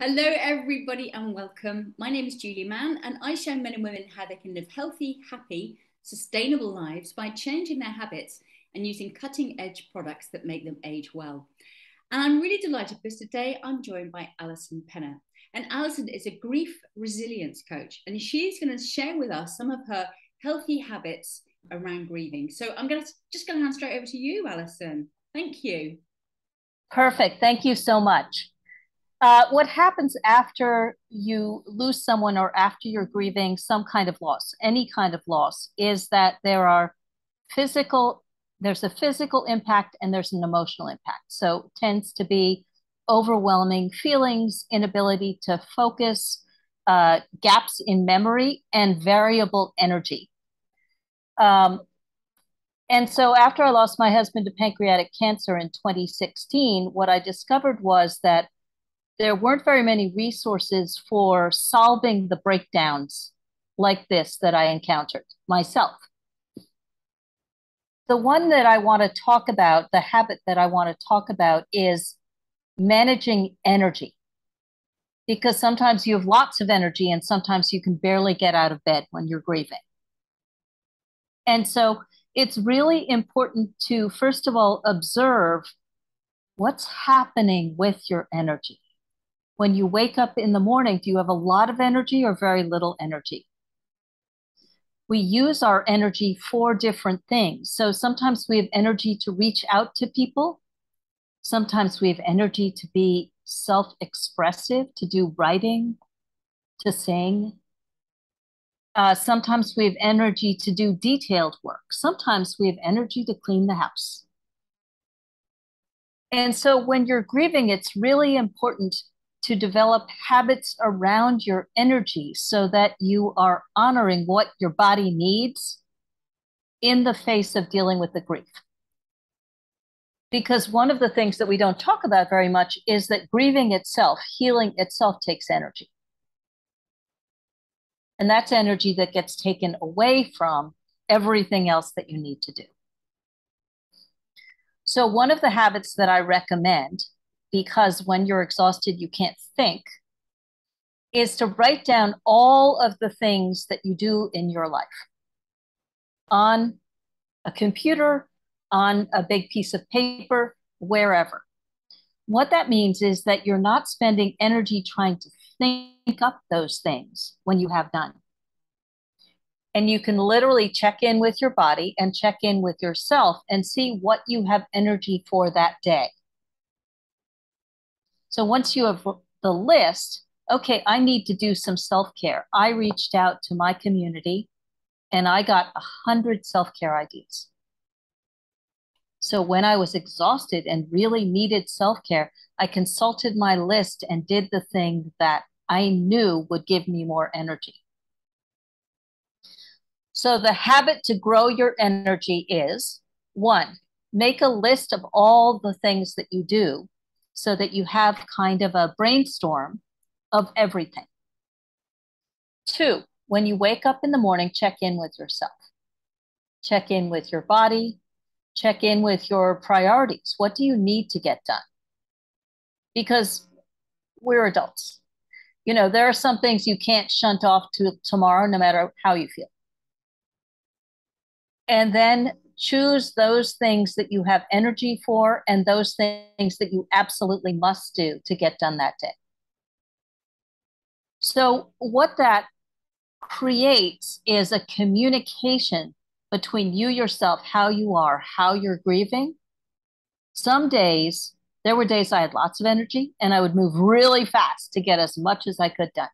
Hello, everybody, and welcome. My name is Julie Mann, and I show men and women how they can live healthy, happy, sustainable lives by changing their habits and using cutting edge products that make them age well. And I'm really delighted because today I'm joined by Alison Pena. And Alison is a grief resilience coach, and she's going to share with us some of her healthy habits around grieving. So I'm just going to hand straight over to you, Alison. Thank you. Perfect. Thank you so much. What happens after you lose someone or after you're grieving some kind of loss, any kind of loss, is that there's a physical impact and there's an emotional impact. So it tends to be overwhelming feelings, inability to focus, gaps in memory, and variable energy. Um, and so after I lost my husband to pancreatic cancer in 2016, what I discovered was that there weren't very many resources for solving the breakdowns like this that I encountered myself. The one that I want to talk about, the habit that I want to talk about is managing energy. Because sometimes you have lots of energy and sometimes you can barely get out of bed when you're grieving. And so it's really important to, first of all, observe what's happening with your energy. When you wake up in the morning, do you have a lot of energy or very little energy? We use our energy for different things. So sometimes we have energy to reach out to people. Sometimes we have energy to be self-expressive, to do writing, to sing. Sometimes we have energy to do detailed work. Sometimes we have energy to clean the house. And so when you're grieving, it's really important to develop habits around your energy so that you are honoring what your body needs in the face of dealing with the grief. Because one of the things that we don't talk about very much is that grieving itself, healing itself, takes energy. And that's energy that gets taken away from everything else that you need to do. So one of the habits that I recommend, because when you're exhausted, you can't think, is to write down all of the things that you do in your life on a computer, on a big piece of paper, wherever. What that means is that you're not spending energy trying to think up those things when you have none. And you can literally check in with your body and check in with yourself and see what you have energy for that day. So once you have the list, okay, I need to do some self-care. I reached out to my community and I got 100 self-care ideas. So when I was exhausted and really needed self-care, I consulted my list and did the thing that I knew would give me more energy. So the habit to grow your energy is, one, make a list of all the things that you do so that you have kind of a brainstorm of everything. Two, when you wake up in the morning, check in with yourself. Check in with your body. Check in with your priorities. What do you need to get done? Because we're adults. You know, there are some things you can't shunt off to tomorrow, no matter how you feel. And then choose those things that you have energy for and those things that you absolutely must do to get done that day. So what that creates is a communication between you yourself, how you are, how you're grieving. Some days, there were days I had lots of energy and I would move really fast to get as much as I could done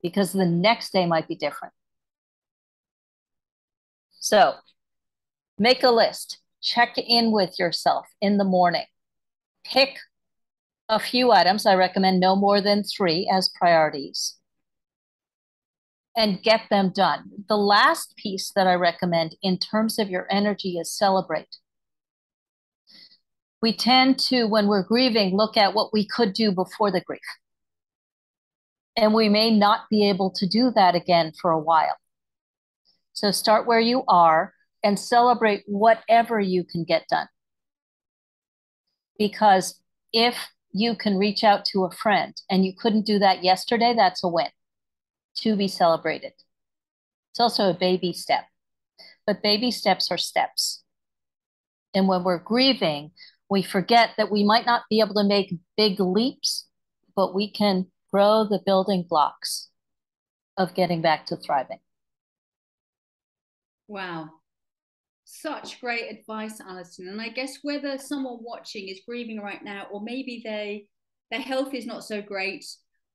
because the next day might be different. So make a list, check in with yourself in the morning, pick a few items. I recommend no more than 3 as priorities and get them done. The last piece that I recommend in terms of your energy is celebrate. We tend to, when we're grieving, look at what we could do before the grief. And we may not be able to do that again for a while. So start where you are and celebrate whatever you can get done. Because if you can reach out to a friend and you couldn't do that yesterday, that's a win to be celebrated. It's also a baby step, but baby steps are steps. And when we're grieving, we forget that we might not be able to make big leaps, but we can grow the building blocks of getting back to thriving. Wow. Such great advice, Alison. And I guess whether someone watching is grieving right now, or maybe their health is not so great,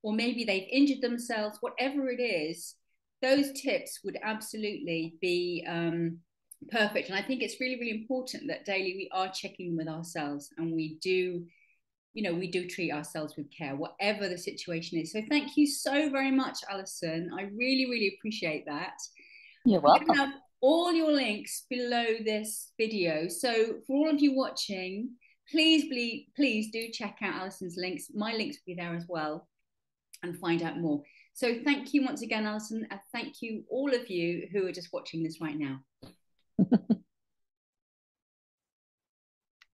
or maybe they've injured themselves, whatever it is, those tips would absolutely be perfect. And I think it's really, really important that daily we are checking with ourselves, and we do, we do treat ourselves with care, whatever the situation is. So thank you so very much, Alison. I really, really appreciate that. You're welcome. Have all your links below this video. So for all of you watching, please do check out Alison's links. My links will be there as well, and find out more. So thank you once again, Alison, and thank you all of you who are just watching this right now.